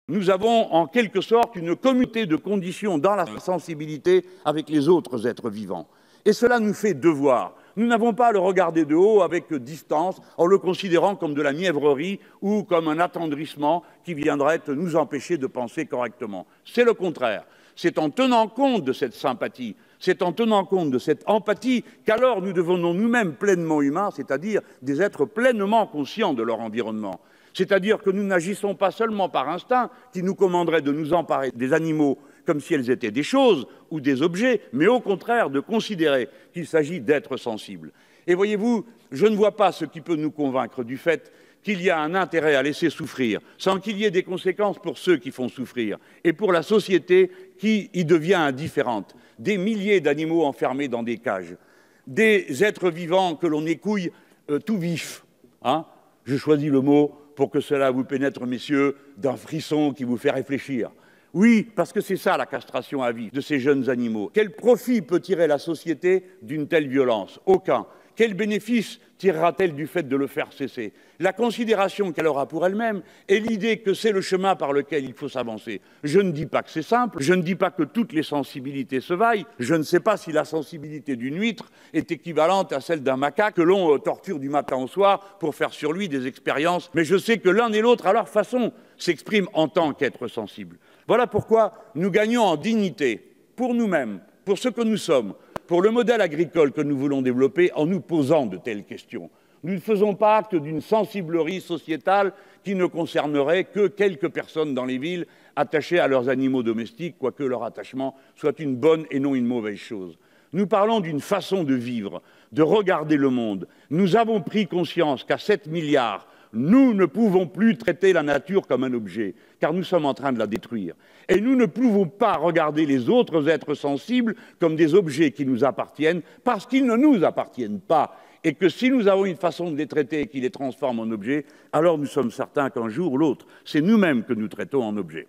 Nous avons en quelque sorte une communauté de conditions dans la sensibilité avec les autres êtres vivants. Et cela nous fait devoir. Nous n'avons pas à le regarder de haut avec distance, en le considérant comme de la mièvrerie ou comme un attendrissement qui viendrait nous empêcher de penser correctement. C'est le contraire. C'est en tenant compte de cette sympathie, c'est en tenant compte de cette empathie qu'alors nous devenons nous-mêmes pleinement humains, c'est-à-dire des êtres pleinement conscients de leur environnement. C'est-à-dire que nous n'agissons pas seulement par instinct qui nous commanderait de nous emparer des animaux comme si elles étaient des choses ou des objets, mais au contraire de considérer qu'il s'agit d'êtres sensibles. Et voyez-vous, je ne vois pas ce qui peut nous convaincre du fait qu'il y a un intérêt à laisser souffrir, sans qu'il y ait des conséquences pour ceux qui font souffrir, et pour la société qui y devient indifférente. Des milliers d'animaux enfermés dans des cages, des êtres vivants que l'on écouille tout vifs. Je choisis le mot pour que cela vous pénètre, messieurs, d'un frisson qui vous fait réfléchir. Oui, parce que c'est ça la castration à vie de ces jeunes animaux. Quel profit peut tirer la société d'une telle violence? Aucun. Quel bénéfice tirera-t-elle du fait de le faire cesser? La considération qu'elle aura pour elle-même et l'idée que c'est le chemin par lequel il faut s'avancer. Je ne dis pas que c'est simple, je ne dis pas que toutes les sensibilités se vaillent, je ne sais pas si la sensibilité d'une huître est équivalente à celle d'un macaque que l'on torture du matin au soir pour faire sur lui des expériences, mais je sais que l'un et l'autre, à leur façon, s'expriment en tant qu'êtres sensibles. Voilà pourquoi nous gagnons en dignité, pour nous-mêmes, pour ce que nous sommes, pour le modèle agricole que nous voulons développer en nous posant de telles questions. Nous ne faisons pas acte d'une sensiblerie sociétale qui ne concernerait que quelques personnes dans les villes attachées à leurs animaux domestiques, quoique leur attachement soit une bonne et non une mauvaise chose. Nous parlons d'une façon de vivre, de regarder le monde. Nous avons pris conscience qu'à 7 milliards, nous ne pouvons plus traiter la nature comme un objet, car nous sommes en train de la détruire. Et nous ne pouvons pas regarder les autres êtres sensibles comme des objets qui nous appartiennent, parce qu'ils ne nous appartiennent pas. Et que si nous avons une façon de les traiter qui les transforme en objets, alors nous sommes certains qu'un jour ou l'autre, c'est nous-mêmes que nous traitons en objets.